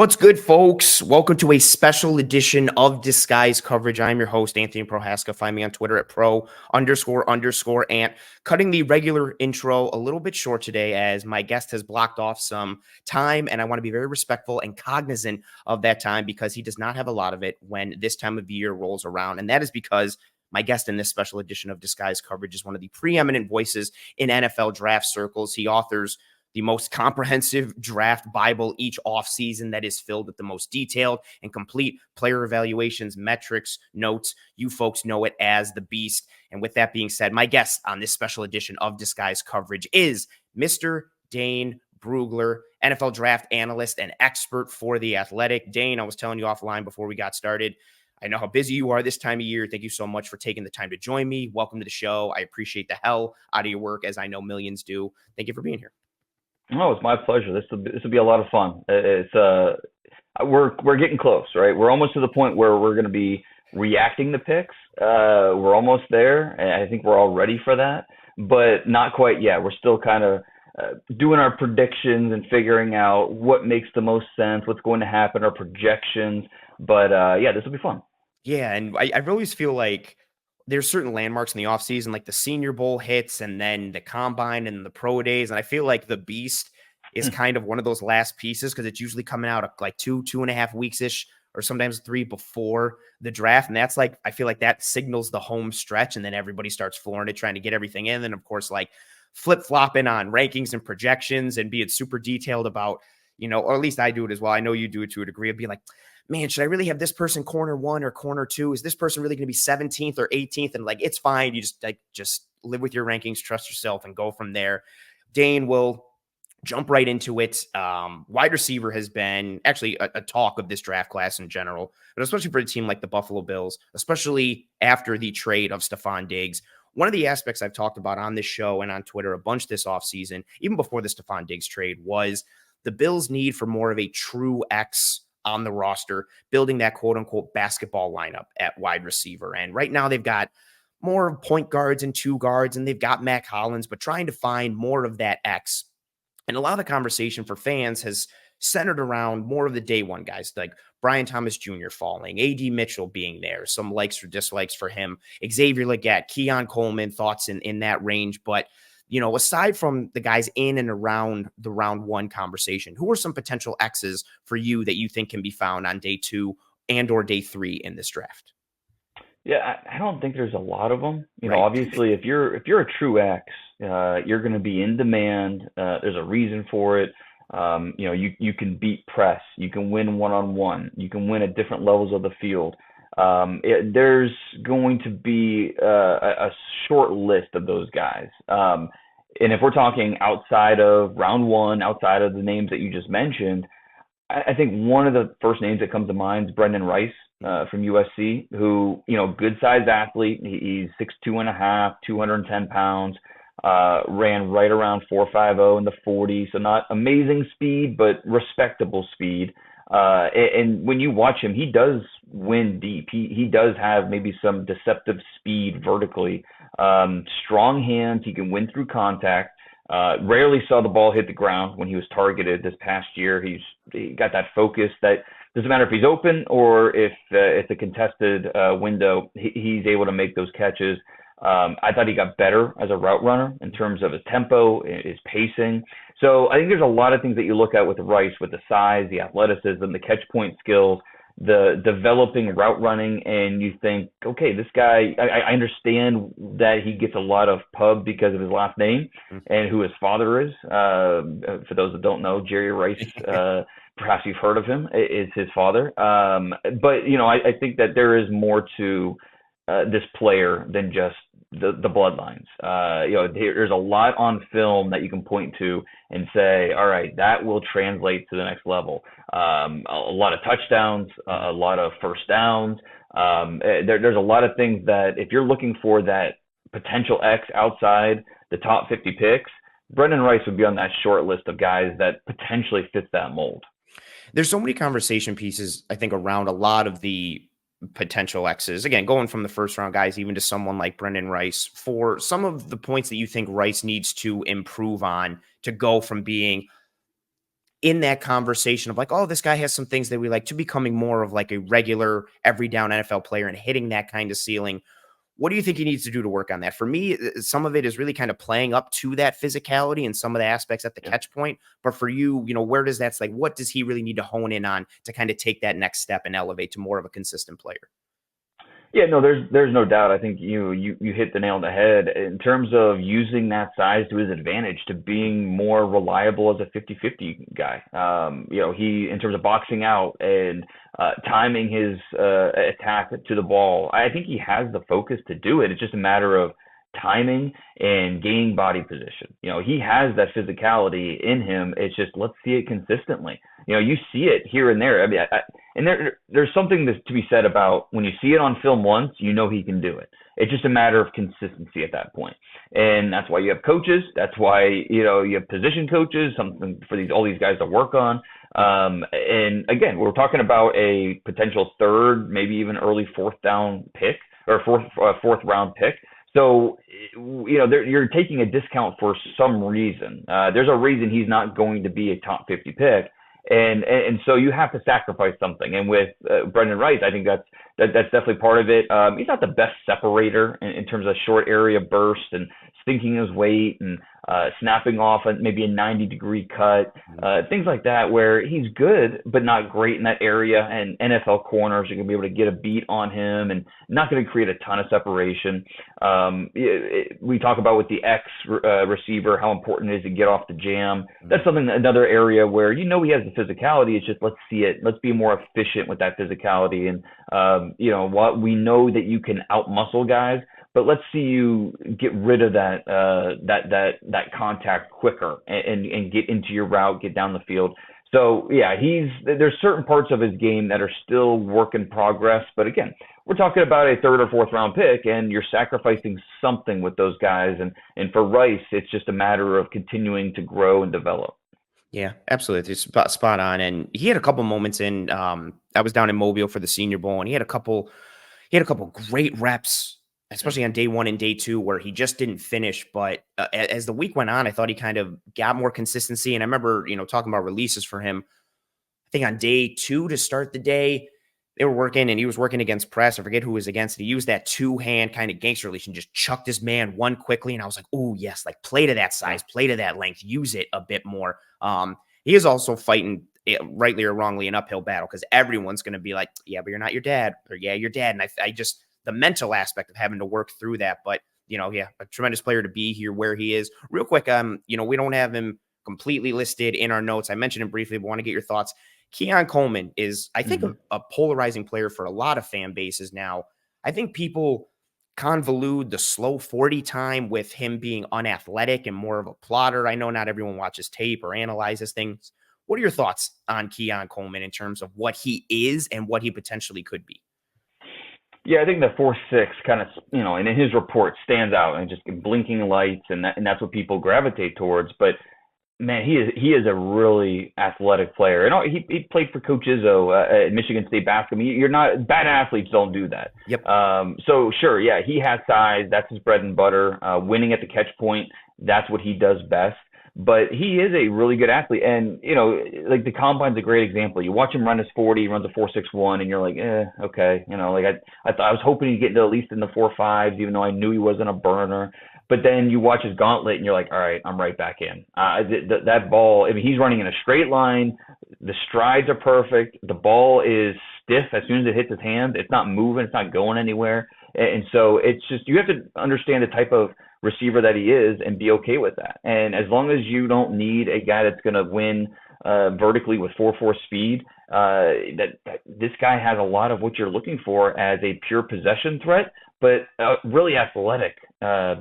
What's good, folks? Welcome to a special edition of Disguise Coverage. I'm your host, Anthony Prohaska. Find me on Twitter at pro__ant. Cutting the regular intro a little bit short today as my guest has blocked off some time, and I want to be very respectful and cognizant of that time because he does not have a lot of it when this time of year rolls around. And that is because my guest in this special edition of Disguise Coverage is one of the preeminent voices in NFL draft circles. He authors the most comprehensive draft Bible each offseason that is filled with the most detailed and complete player evaluations, metrics, notes. You folks know it as the Beast. And with that being said, my guest on this special edition of Disguise Coverage is Mr. Dane Brugler, NFL draft analyst and expert for The Athletic. Dane, I was telling you offline before we got started, I know how busy you are this time of year. Thank you so much for taking the time to join me. Welcome to the show. I appreciate the hell out of your work, as I know millions do. Thank you for being here. Oh, it's my pleasure. This will be a lot of fun. We're getting close, right? We're almost to the point where we're going to be reacting to picks. We're almost there, and I think we're all ready for that, but not quite yet. We're still kind of doing our predictions and figuring out what makes the most sense, what's going to happen, our projections. But yeah, this will be fun. Yeah, and I always feel like there's certain landmarks in the offseason, like the Senior Bowl hits and then the Combine and the Pro Days. And I feel like the Beast is kind of one of those last pieces because it's usually coming out like 2.5 weeks-ish or sometimes 3 before the draft. And that's like, I feel like that signals the home stretch, and then everybody starts flooring it, trying to get everything in. And of course, like flip-flopping on rankings and projections and being super detailed about, or at least I do it as well. I know you do it to a degree of being like, man, should I really have this person corner 1 or corner 2? Is this person really going to be 17th or 18th? And like, it's fine. You just live with your rankings, trust yourself, and go from there. Dane will jump right into it. Wide receiver has been actually a talk of this draft class in general, but especially for a team like the Buffalo Bills, especially after the trade of Stephon Diggs. One of the aspects I've talked about on this show and on Twitter a bunch this offseason, even before the Stephon Diggs trade, was the Bills' need for more of a true X on the roster, building that quote unquote basketball lineup at wide receiver. And right now they've got more point guards and 2 guards, and they've got Mac Hollins, but trying to find more of that X. And a lot of the conversation for fans has centered around more of the day one guys, like Brian Thomas Jr. falling, A.D. Mitchell being there, some likes or dislikes for him, Xavier Legette, Keon Coleman, thoughts in that range. But aside from the guys in and around the round 1 conversation, who are some potential X's for you that you think can be found on day 2 and or day 3 in this draft? Yeah, I don't think there's a lot of them. Right. Obviously, if you're a true X, you're going to be in demand. There's a reason for it. You can beat press. You can win one-on-one. You can win at different levels of the field. There's going to be a short list of those guys. And if we're talking outside of round 1, outside of the names that you just mentioned, I think one of the first names that comes to mind is Brendan Rice from USC, who, good sized athlete. He's 6'2.5", 210 pounds, ran right around 4.50 in the 40. So not amazing speed, but respectable speed. And when you watch him, he does win deep. He does have maybe some deceptive speed vertically. Strong hands. He can win through contact. Rarely saw the ball hit the ground when he was targeted this past year. He got that focus that doesn't matter if he's open or if it's a contested window, he's able to make those catches. I thought he got better as a route runner in terms of his tempo, his pacing. So I think there's a lot of things that you look at with Rice, with the size, the athleticism, the catch point skills, the developing route running, and you think, okay, this guy, I understand that he gets a lot of pub because of his last name and who his father is. For those that don't know, Jerry Rice, perhaps you've heard of him, is his father. But, I think that there is more to this player than just the bloodlines. There's a lot on film that you can point to and say, all right, that will translate to the next level. A lot of touchdowns, a lot of first downs. There's a lot of things that if you're looking for that potential X outside the top 50 picks, Brendan Rice would be on that short list of guys that potentially fits that mold. There's so many conversation pieces, I think, around a lot of the potential X's. Again, going from the first round guys, even to someone like Brendan Rice, for some of the points that you think Rice needs to improve on to go from being in that conversation of like, oh, this guy has some things that we like, to becoming more of like a regular every down NFL player and hitting that kind of ceiling? What do you think he needs to do to work on that? For me, some of it is really kind of playing up to that physicality and some of the aspects at the catch point. But for you, where does that's like, what does he really need to hone in on to kind of take that next step and elevate to more of a consistent player? Yeah, no, there's no doubt. I think you hit the nail on the head in terms of using that size to his advantage, to being more reliable as a 50-50 guy. He, in terms of boxing out and timing his attack to the ball, I think he has the focus to do it. It's just a matter of timing and gaining body position. He has that physicality in him. It's just, let's see it consistently. You see it here and there. I mean, and there's something to be said about when you see it on film once, he can do it. It's just a matter of consistency at that point. And that's why you have coaches. That's why, you have position coaches, something for all these guys to work on. And again, we're talking about a potential third, maybe even early fourth down pick or fourth round pick. So, you're taking a discount for some reason. There's a reason he's not going to be a top 50 pick. And so you have to sacrifice something. And with Brendan Rice, I think that's definitely part of it. He's not the best separator in terms of short area burst and sinking his weight and snapping off maybe a 90-degree cut, things like that, where he's good but not great in that area. And NFL corners are going to be able to get a beat on him and not going to create a ton of separation. We talk about with the X receiver how important it is to get off the jam. That's another area where he has the physicality. It's just, let's see it. Let's be more efficient with that physicality. And we know that you can outmuscle guys, but let's see you get rid of that contact quicker and get into your route, get down the field. So yeah, there's certain parts of his game that are still work in progress. But again, we're talking about a third or fourth round pick, and you're sacrificing something with those guys. And for Rice, it's just a matter of continuing to grow and develop. Yeah, absolutely. It's spot on. And he had a couple moments I was down in Mobile for the Senior Bowl, and he had a couple great reps, especially on day one and day two, where he just didn't finish. But as the week went on, I thought he kind of got more consistency. And I remember, talking about releases for him. I think on day two to start the day, they were working and he was working against press. I forget who was against it. He used that two-hand kind of gangster release and just chucked his man one quickly. And I was like, oh, yes, like play to that size, play to that length, use it a bit more. He is also fighting, rightly or wrongly, an uphill battle because everyone's going to be like, yeah, but you're not your dad, or yeah, you're dad. And I just, the mental aspect of having to work through that. But, a tremendous player to be here where he is. Real quick, we don't have him completely listed in our notes. I mentioned him briefly, but want to get your thoughts. Keon Coleman is, I think, a polarizing player for a lot of fan bases now. I think people convolute the slow 40 time with him being unathletic and more of a plotter. I know not everyone watches tape or analyzes things. What are your thoughts on Keon Coleman in terms of what he is and what he potentially could be? Yeah, I think the 4.6 kind of, and in his report stands out and just blinking lights, and that's what people gravitate towards. But man, he is a really athletic player. And he played for Coach Izzo at Michigan State basketball. Bad athletes don't do that. Yep. So sure, yeah, he has size. That's his bread and butter. Winning at the catch point, that's what he does best. But he is a really good athlete. And, like the combine's a great example. You watch him run his 40, he runs a 4.61, and you're like, okay. I thought I was hoping he'd get to at least in the 4.5s, even though I knew he wasn't a burner. But then you watch his gauntlet and you're like, all right, I'm right back in. That ball, he's running in a straight line. The strides are perfect. The ball is stiff as soon as it hits his hand. It's not moving. It's not going anywhere. And so it's just, you have to understand the type of receiver that he is and be okay with that. And as long as you don't need a guy that's going to win vertically with 4.4 speed, that this guy has a lot of what you're looking for as a pure possession threat, but a really athletic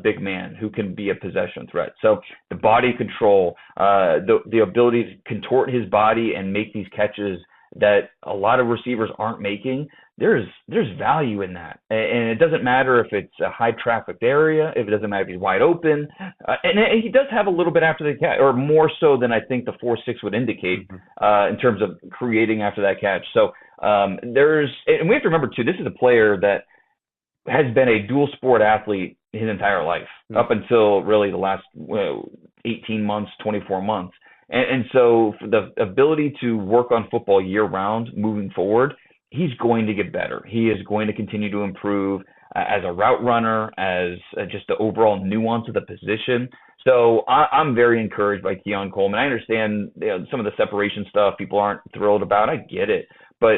big man who can be a possession threat. So the body control, the ability to contort his body and make these catches that a lot of receivers aren't making, there's value in that. And it doesn't matter if it's a high trafficked area, if it doesn't matter if he's wide open. And he does have a little bit after the catch, or more so than I think the 4.6 would indicate in terms of creating after that catch. So and we have to remember too, this is a player that has been a dual sport athlete his entire life, up until really the last 18 months, 24 months. And so for the ability to work on football year round moving forward, he's going to get better. He is going to continue to improve as a route runner, as just the overall nuance of the position. So I'm very encouraged by Keon Coleman. I understand some of the separation stuff people aren't thrilled about. I get it. But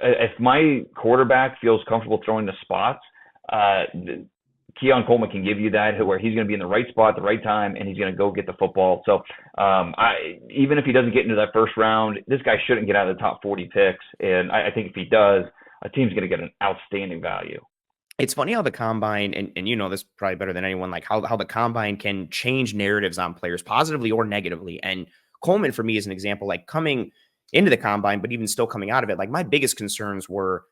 if my quarterback feels comfortable throwing the spots, Keon Coleman can give you that, where he's going to be in the right spot at the right time, and he's going to go get the football. So even if he doesn't get into that first round, this guy shouldn't get out of the top 40 picks. And I think if he does, a team's going to get an outstanding value. It's funny how the combine, and you know this probably better than anyone, like how the combine can change narratives on players positively or negatively. And Coleman, for me, is an example, like coming into the combine, but even still coming out of it, like my biggest concerns were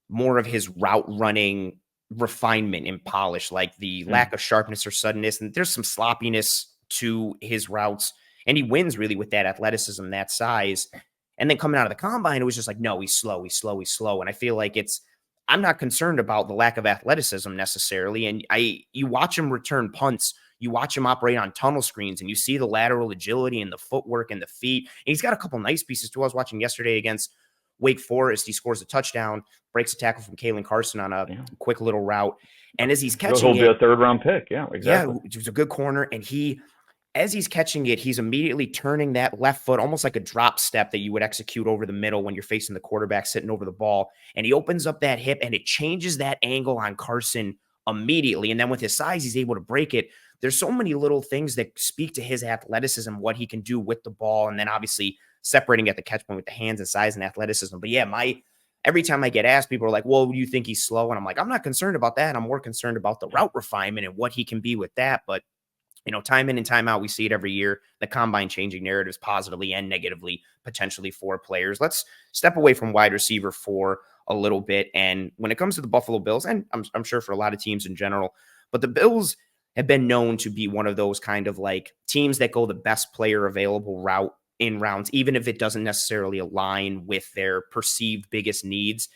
more of his route running refinement and polish, like the lack of sharpness or suddenness. And there's some sloppiness to his routes. And he wins really with that athleticism, that size. And then coming out of the combine, it was just like, no, he's slow. And I feel like I'm not concerned about the lack of athleticism necessarily. And you watch him return punts, you watch him operate on tunnel screens, and you see the lateral agility and the footwork and the feet. And he's got a couple nice pieces too. I was watching yesterday against Wake Forest. He scores a touchdown, breaks a tackle from Kalen Carson on a quick little route. And as he's catching He'll be a third-round pick. Yeah, exactly. Yeah, it was a good corner. And as he's catching it, he's immediately turning that left foot, almost like a drop step that you would execute over the middle when you're facing the quarterback sitting over the ball. And he opens up that hip, and it changes that angle on Carson immediately. And then with his size, he's able to break it. There's so many little things that speak to his athleticism, what he can do with the ball, and then obviously separating at the catch point with the hands and size and athleticism. But yeah, every time I get asked, people are like, well, do you think he's slow? And I'm like, I'm not concerned about that. I'm more concerned about the route refinement and what he can be with that. But time in and time out, we see it every year, the combine changing narratives positively and negatively, potentially for players. Let's step away from wide receiver for a little bit. And when it comes to the Buffalo Bills, and I'm sure for a lot of teams in general, but the Bills have been known to be one of those kind of like teams that go the best player available route in rounds, even if it doesn't necessarily align with their perceived biggest needs.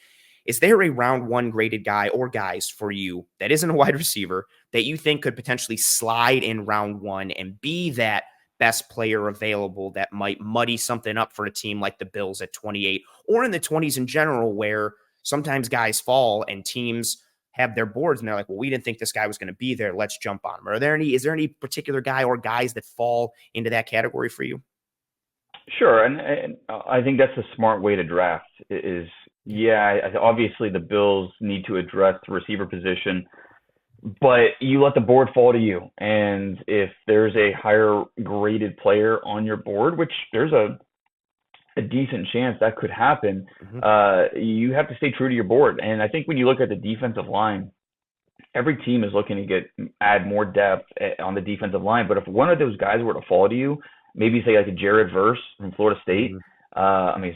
Is there a round one graded guy or guys for you that isn't a wide receiver that you think could potentially slide in round one and be that best player available that might muddy something up for a team like the Bills at 28 or in the 20s in general, where sometimes guys fall and teams have their boards and they're like, well, we didn't think this guy was going to be there. Let's jump on him. Is there any particular guy or guys that fall into that category for you? Sure. And I think that's a smart way to draft is, obviously the Bills need to address the receiver position, but you let the board fall to you. And if there's a higher graded player on your board, which there's a decent chance that could happen, you have to stay true to your board. And I think when you look at the defensive line, every team is looking to add more depth on the defensive line. But if one of those guys were to fall to you, maybe say like a Jared Verse from Florida State, 6'4",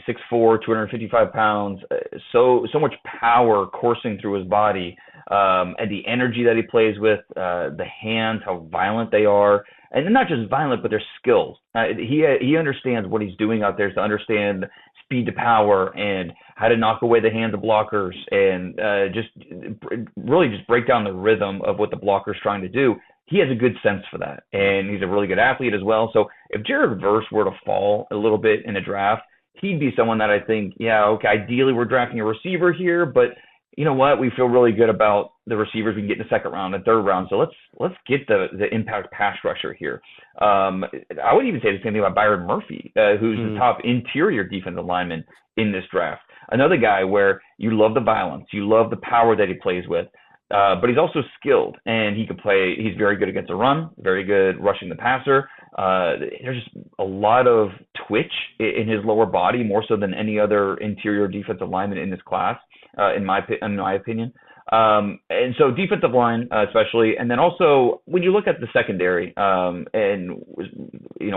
255 pounds, so much power coursing through his body, and the energy that he plays with, the hands, how violent they are, and not just violent, but their skills. He understands what he's doing out there to understand speed to power and how to knock away the hands of blockers and just break down the rhythm of what the blocker's trying to do. He has a good sense for that, and he's a really good athlete as well. So if Jared Verse were to fall a little bit in a draft, he'd be someone that I think, ideally we're drafting a receiver here, but you know what? We feel really good about the receivers we can get in the second round and third round. So let's get the impact pass rusher here. I would even say the same thing about Byron Murphy, who's the top interior defensive lineman in this draft. Another guy where you love the violence, you love the power that he plays with, but he's also skilled and he can play. He's very good against the run, very good rushing the passer. There's just a lot of twitch in his lower body, more so than any other interior defensive lineman in this class, in my opinion. And so defensive line, especially, and then also when you look at the secondary, and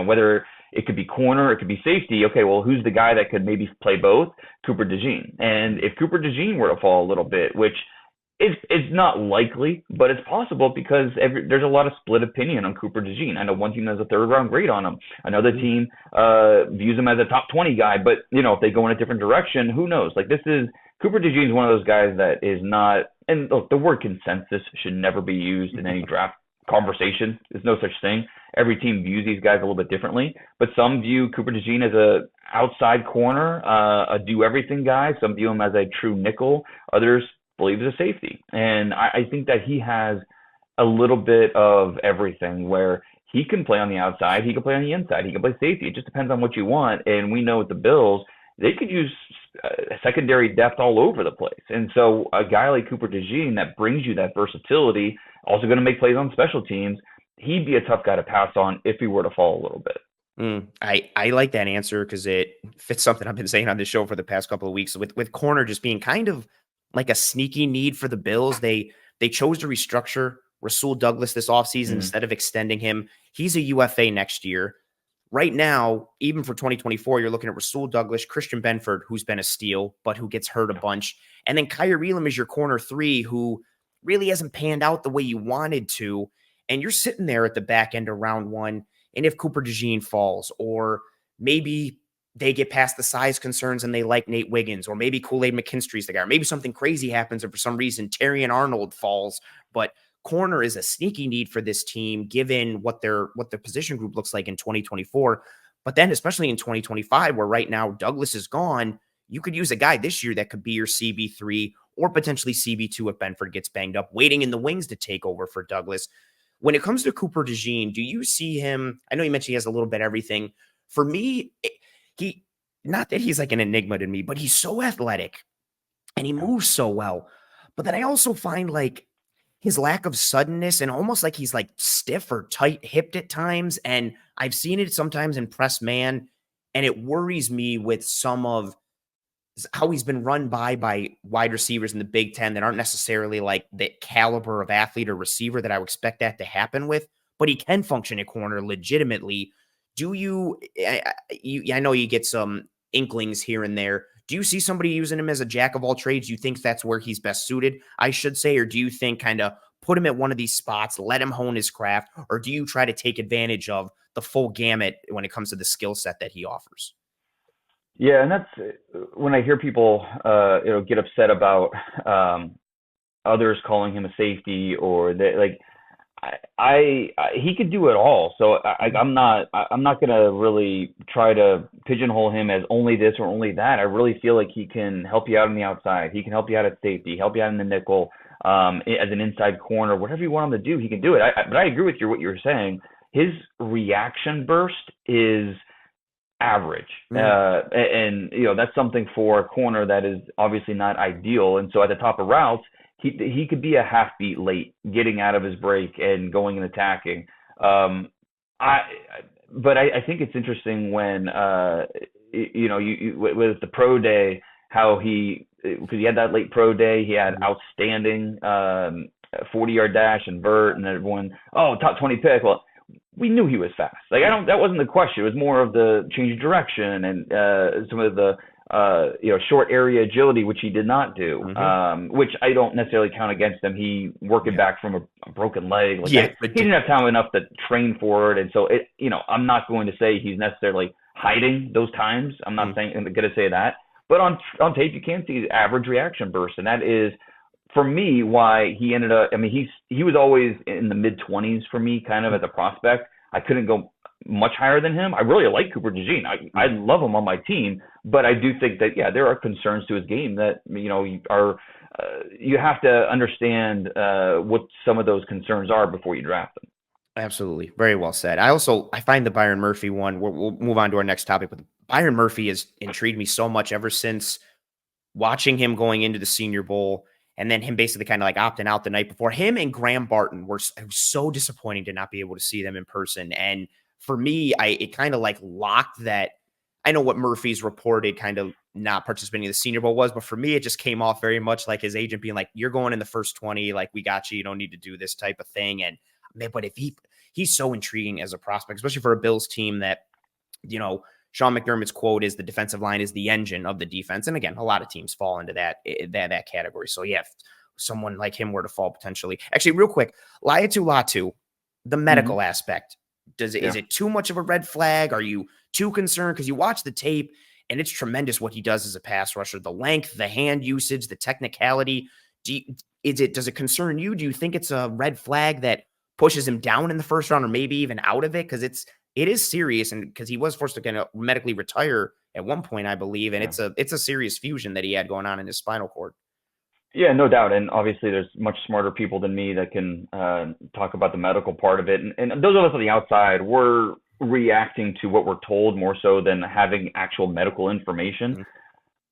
whether it could be corner, it could be safety. Okay, well, who's the guy that could maybe play both? Cooper DeJean. And if Cooper DeJean were to fall a little bit, which it's not likely, but it's possible because there's a lot of split opinion on Cooper DeJean. I know one team has a third round grade on him. Another team views him as a top 20 guy, but if they go in a different direction, who knows? Like Cooper DeJean is one of those guys that is not, and look, the word consensus should never be used in any draft conversation. There's no such thing. Every team views these guys a little bit differently, but some view Cooper DeJean as a outside corner, a do everything guy. Some view him as a true nickel. Others believe he's a safety. And I think that he has a little bit of everything where he can play on the outside, he can play on the inside, he can play safety. It just depends on what you want. And we know with the Bills, they could use secondary depth all over the place. And so a guy like Cooper DeJean that brings you that versatility, also going to make plays on special teams, he'd be a tough guy to pass on if he were to fall a little bit. I like that answer because it fits something I've been saying on this show for the past couple of weeks with corner just being kind of like a sneaky need for the Bills. They chose to restructure Rasul Douglas this offseason instead of extending him. He's a UFA next year. Right now, even for 2024, you're looking at Rasul Douglas, Christian Benford, who's been a steal, but who gets hurt a bunch. And then Kyer Elam is your corner 3, who really hasn't panned out the way you wanted to. And you're sitting there at the back end of round 1. And if Cooper DeJean falls, or maybe they get past the size concerns and they like Nate Wiggins, or maybe Kool-Aid McKinstry's the guy, or maybe something crazy happens and for some reason Terrion Arnold falls, but corner is a sneaky need for this team, given what their position group looks like in 2024. But then, especially in 2025, where right now Douglas is gone, you could use a guy this year that could be your CB3 or potentially CB2 if Benford gets banged up, waiting in the wings to take over for Douglas. When it comes to Cooper DeJean, do you see him? I know you mentioned he has a little bit of everything. For me, he, not that he's like an enigma to me, but he's so athletic and he moves so well. But then I also find like his lack of suddenness and almost like he's like stiff or tight-hipped at times. And I've seen it sometimes in press man, and it worries me with some of how he's been run by wide receivers in the Big Ten that aren't necessarily like the caliber of athlete or receiver that I would expect that to happen with, but he can function at corner legitimately. I know you get some inklings here and there. Do you see somebody using him as a jack of all trades? Do you think that's where he's best suited, I should say? Or do you think kind of put him at one of these spots, let him hone his craft? Or do you try to take advantage of the full gamut when it comes to the skill set that he offers? Yeah, and that's when I hear people, get upset about others calling him a safety, or they like. He could do it all. So I'm not going to really try to pigeonhole him as only this or only that. I really feel like he can help you out on the outside. He can help you out at safety, help you out in the nickel, as an inside corner, whatever you want him to do, he can do it. But I agree with what you're saying. His reaction burst is average. And that's something for a corner that is obviously not ideal. And so at the top of routes, he could be a half beat late, getting out of his break and going and attacking. But I think it's interesting when with the pro day, how because he had that late pro day, he had outstanding 40-yard dash and vert, and everyone, top 20 pick. Well, we knew he was fast. That wasn't the question. It was more of the change of direction and some of the short area agility, which he did not do, which I don't necessarily count against him. He working back from a broken leg. He didn't have time enough to train for it. And so I'm not going to say he's necessarily hiding those times. I'm not saying I'm going to say that, but on tape, you can see the average reaction burst. And that is, for me, why he ended up, he was always in the mid 20s for me, kind of as a prospect. I couldn't go much higher than him. I really like Cooper DeJean. I love him on my team, but I do think that, there are concerns to his game that, you have to understand what some of those concerns are before you draft them. Absolutely. Very well said. I find the Byron Murphy one, we'll move on to our next topic, but Byron Murphy has intrigued me so much ever since watching him going into the Senior Bowl. And then him basically kind of like opting out the night before. Him and Graham Barton it was so disappointing to not be able to see them in person. And for me, it kind of like locked that. I know what Murphy's reported kind of not participating in the Senior Bowl was, but for me, it just came off very much like his agent being like, "You're going in the first 20, like we got you. You don't need to do this type of thing." And but if he's so intriguing as a prospect, especially for a Bills team that, Sean McDermott's quote is the defensive line is the engine of the defense. And again, a lot of teams fall into that category. So yeah, if someone like him were to fall potentially. Actually, real quick, Laiatu Latu, the medical aspect, is it too much of a red flag? Are you too concerned? Because you watch the tape and it's tremendous what he does as a pass rusher, the length, the hand usage, the technicality. Does it concern you? Do you think it's a red flag that pushes him down in the first round or maybe even out of it, because it is serious, and because he was forced to kind of medically retire at one point, I believe, and Yeah. it's a serious fusion that he had going on in his spinal cord. Yeah, no doubt. And obviously, there's much smarter people than me that can talk about the medical part of it. And those of us on the outside, we're reacting to what we're told more so than having actual medical information. Mhm.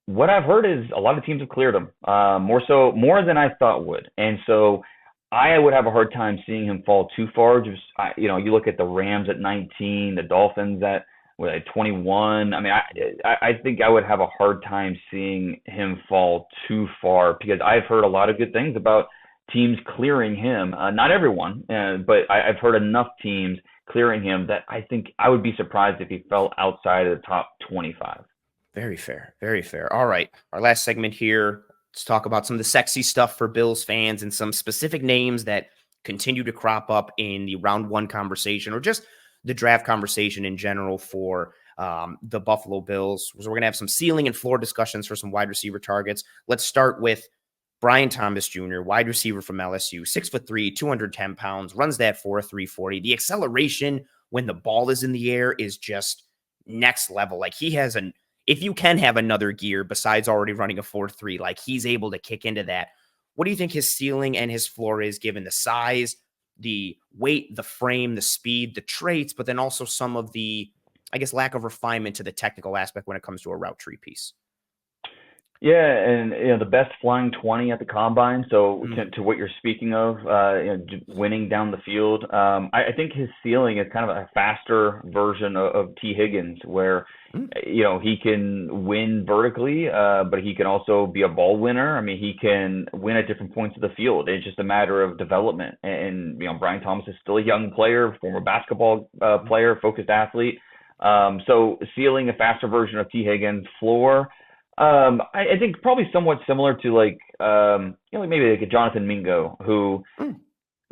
What I've heard is a lot of teams have cleared him, more than I thought would. And so I would have a hard time seeing him fall too far. Just you look at the Rams at 19, the Dolphins at 21. I mean, I think I would have a hard time seeing him fall too far because I've heard a lot of good things about teams clearing him. Not everyone, but I've heard enough teams clearing him that I think I would be surprised if he fell outside of the top 25. Very fair. Very fair. All right. Our last segment here. Let's talk about some of the sexy stuff for Bills fans and some specific names that continue to crop up in the round one conversation or just the draft conversation in general for the Buffalo Bills. So we're going to have some ceiling and floor discussions for some wide receiver targets. Let's start with Brian Thomas Jr., wide receiver from LSU, 6'3", 210 pounds, runs that 4.340. The acceleration when the ball is in the air is just next level. Like he has if you can have another gear besides already running a 4.3, like he's able to kick into that. What do you think his ceiling and his floor is given the size, the weight, the frame, the speed, the traits, but then also some of the, I guess, lack of refinement to the technical aspect when it comes to a route tree piece? Yeah, and the best flying 20 at the combine. So to what you're speaking of, winning down the field, I think his ceiling is kind of a faster version of T. Higgins, where he can win vertically, but he can also be a ball winner. I mean, he can win at different points of the field. It's just a matter of development. And Brian Thomas is still a young player, former basketball player, focused athlete. So ceiling a faster version of T. Higgins, floor. I think probably somewhat similar to maybe like a Jonathan Mingo, who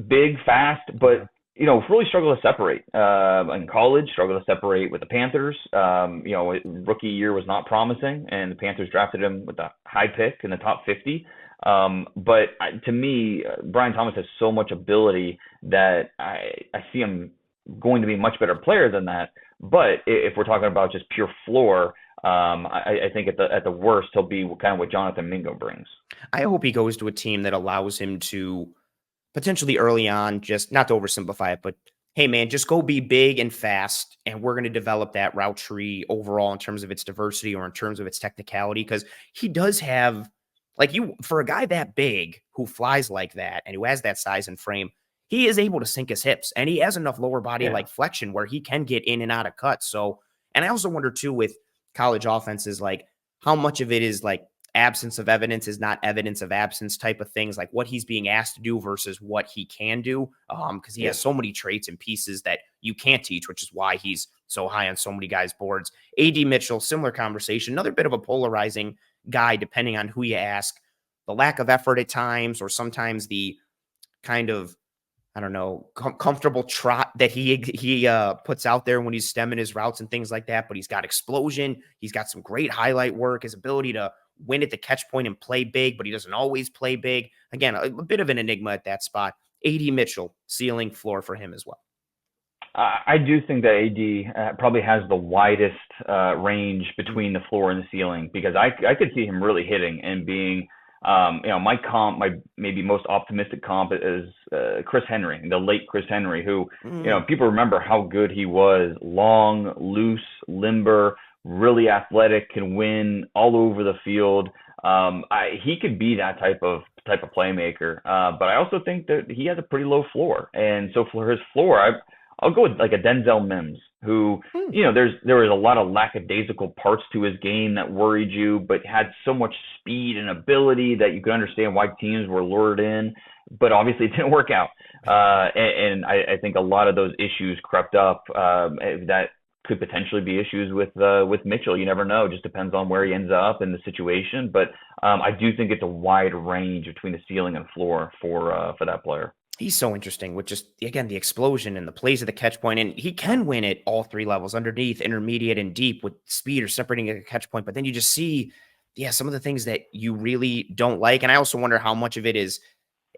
big, fast, but really struggled to separate. In college, struggled to separate with the Panthers. Rookie year was not promising, and the Panthers drafted him with a high pick in the top 50. But to me, Brian Thomas has so much ability that I see him going to be a much better player than that. But if we're talking about just pure floor, I think at the worst he'll be kind of what Jonathan Mingo brings. I hope he goes to a team that allows him to potentially early on, just not to oversimplify it, but hey man, just go be big and fast, and we're going to develop that route tree overall in terms of its diversity or in terms of its technicality, because he does have, for a guy that big who flies like that and who has that size and frame, he is able to sink his hips, and he has enough lower body flexion where he can get in and out of cuts. So, and I also wonder too with college offenses, like how much of it is like absence of evidence is not evidence of absence type of things, like what he's being asked to do versus what he can do. Because he has so many traits and pieces that you can't teach, which is why he's so high on so many guys' boards. A.D. Mitchell, similar conversation, another bit of a polarizing guy, depending on who you ask. The lack of effort at times, or sometimes the kind of, I don't know, comfortable trot that he puts out there when he's stemming his routes and things like that. But he's got explosion. He's got some great highlight work, his ability to win at the catch point and play big, but he doesn't always play big. Again, a bit of an enigma at that spot. A.D. Mitchell, ceiling, floor for him as well. I do think that AD probably has the widest range between the floor and the ceiling, because I could see him really hitting and being, my maybe most optimistic comp is Chris Henry, the late Chris Henry, who, people remember how good he was, long, loose, limber, really athletic, can win all over the field. He could be that type of playmaker, but I also think that he has a pretty low floor, and so for his floor, I'll go with like a Denzel Mims, who, there was a lot of lackadaisical parts to his game that worried you, but had so much speed and ability that you could understand why teams were lured in, but obviously it didn't work out. And I think a lot of those issues crept up that could potentially be issues with Mitchell. You never know. It just depends on where he ends up in the situation. But I do think it's a wide range between the ceiling and floor for that player. He's so interesting with just, again, the explosion and the plays at the catch point. And he can win at all three levels, underneath, intermediate, and deep, with speed or separating at a catch point. But then you just see, some of the things that you really don't like. And I also wonder how much of it is,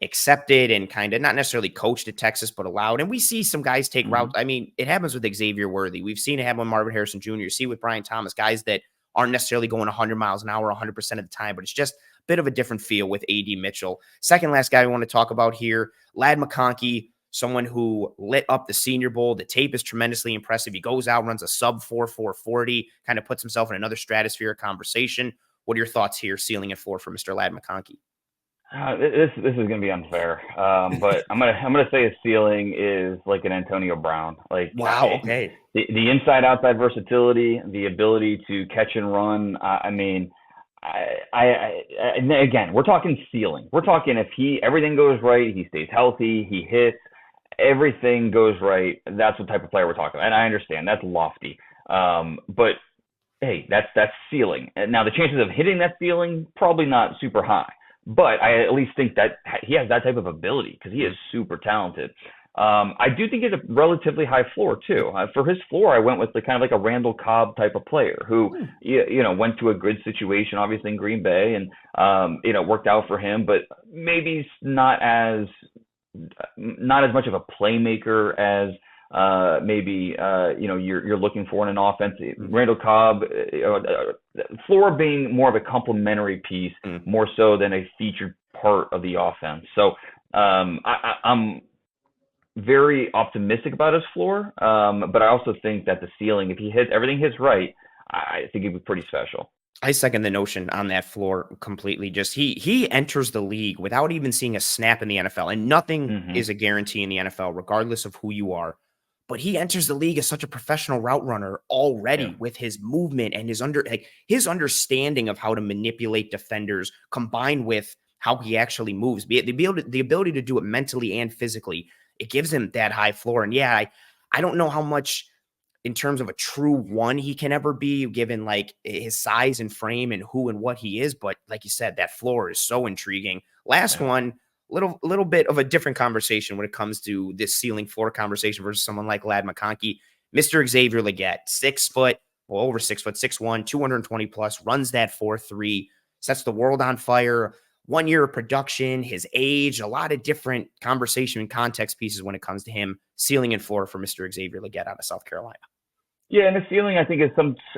accepted and kind of not necessarily coached at Texas, but allowed. And we see some guys take routes. I mean, it happens with Xavier Worthy. We've seen it happen with Marvin Harrison Jr. You see with Brian Thomas, guys that aren't necessarily going 100 miles an hour 100% of the time, but it's just a bit of a different feel with A.D. Mitchell. Second last guy we want to talk about here, Ladd McConkey, someone who lit up the Senior Bowl. The tape is tremendously impressive. He goes out, runs a sub 4.40, kind of puts himself in another stratosphere of conversation. What are your thoughts here, ceiling and floor for Mr. Ladd McConkey? This is going to be unfair, but I'm gonna say his ceiling is like an Antonio Brown. Like, wow, okay. The inside outside versatility, the ability to catch and run. Again, we're talking ceiling. We're talking if everything goes right, he stays healthy, he hits, everything goes right. That's the type of player we're talking about. And I understand that's lofty, but hey, that's ceiling. Now the chances of hitting that ceiling probably not super high. But I at least think that he has that type of ability because he is super talented. I do think he's a relatively high floor too. For his floor, I went with the kind of like a Randall Cobb type of player who, went to a good situation, obviously in Green Bay, and worked out for him. But maybe not as much of a playmaker as you're looking for in an offense. Randall Cobb, floor being more of a complementary piece, more so than a featured part of the offense. So I'm very optimistic about his floor, but I also think that the ceiling, if everything hits right, I think it'd be pretty special. I second the notion on that floor completely. Just he enters the league without even seeing a snap in the NFL, and nothing is a guarantee in the NFL, regardless of who you are. But he enters the league as such a professional route runner already with his movement and his understanding of how to manipulate defenders, combined with how he actually moves, the ability to do it mentally and physically. It gives him that high floor. And I don't know how much in terms of a true one he can ever be, given like his size and frame and who and what he is. But like you said, that floor is so intriguing. Last one. Little bit of a different conversation when it comes to this ceiling floor conversation versus someone like Ladd McConkey. Mr. Xavier Legette, 6 foot, well, over 6 foot, 6'1", 220 plus, runs that 4.3, sets the world on fire. 1 year of production, his age, a lot of different conversation and context pieces when it comes to him. Ceiling and floor for Mr. Xavier Legette out of South Carolina. Yeah, and the ceiling, I think, is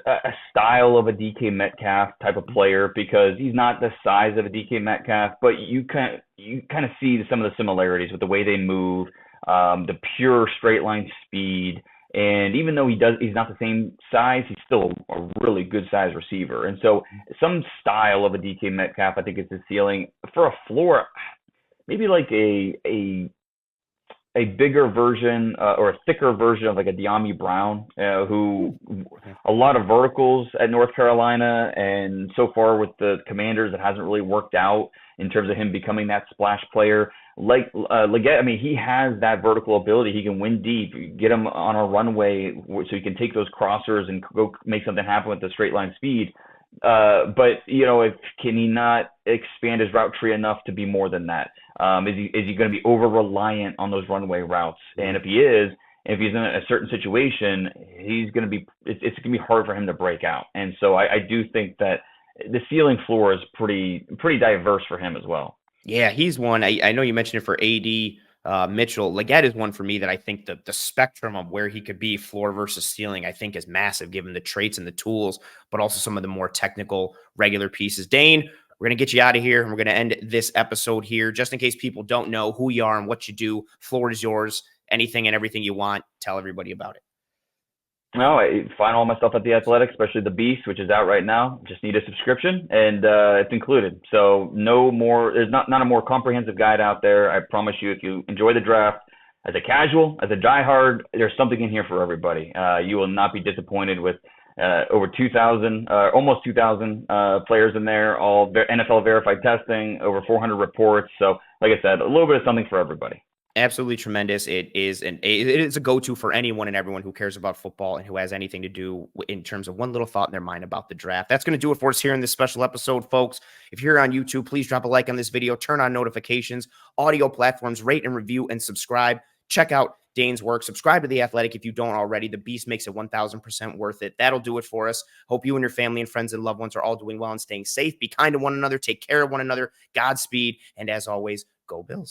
a style of a DK Metcalf type of player because he's not the size of a DK Metcalf, but you kind of see some of the similarities with the way they move, the pure straight line speed, and even though he's not the same size, he's still a really good size receiver. And so some style of a DK Metcalf, I think, is the ceiling. For a floor, maybe like a bigger version or a thicker version of like a De'Ami Brown, who a lot of verticals at North Carolina, and so far with the Commanders, it hasn't really worked out in terms of him becoming that splash player. Like Legette, I mean, he has that vertical ability. He can win deep, get him on a runway so he can take those crossers and go make something happen with the straight line speed. But can he not expand his route tree enough to be more than that? Is he going to be over reliant on those runway routes? And if he's in a certain situation, it's going to be hard for him to break out. And so I do think that the ceiling floor is pretty diverse for him as well. Yeah, he's one. I know you mentioned it for AD Mitchell. Legette is one for me that I think the spectrum of where he could be floor versus ceiling, I think, is massive given the traits and the tools, but also some of the more technical regular pieces. Dane, we're going to get you out of here, and we're going to end this episode here. Just in case people don't know who you are and what you do, floor is yours. Anything and everything you want, tell everybody about it. No, I find all my stuff at The Athletic, especially The Beast, which is out right now. Just need a subscription, and it's included. So there's not a more comprehensive guide out there. I promise you, if you enjoy the draft, as a casual, as a diehard, there's something in here for everybody. You will not be disappointed with over 2,000, almost 2,000 players in there, all NFL verified testing, over 400 reports. So, like I said, a little bit of something for everybody. Absolutely tremendous. It is a go-to for anyone and everyone who cares about football and who has anything to do in terms of one little thought in their mind about the draft. That's going to do it for us here in this special episode, folks. If you're on YouTube, please drop a like on this video, turn on notifications, audio platforms, rate and review, and subscribe. Check out Dane's work. Subscribe to The Athletic if you don't already. The Beast makes it 1,000% worth it. That'll do it for us. Hope you and your family and friends and loved ones are all doing well and staying safe. Be kind to one another. Take care of one another. Godspeed. And as always, go Bills.